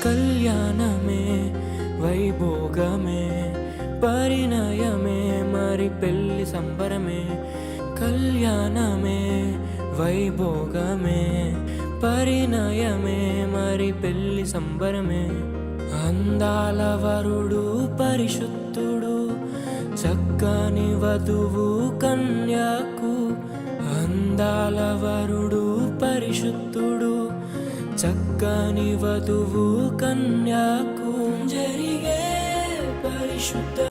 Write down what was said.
కళ్యాణమే వైభోగమే పరిణయమే మరి పెళ్లి సంబరమే. కళ్యాణమే వైభోగమే పరిణయమే మరి పెళ్లి సంబరమే. అందాల వరుడు పరిశుద్ధుడు చక్కని వధువు కన్యాకు. అందాల వరుడు పరిశుద్ధుడు చక్కని వధువు కన్యాకు జరిగే పరిశుద్ధ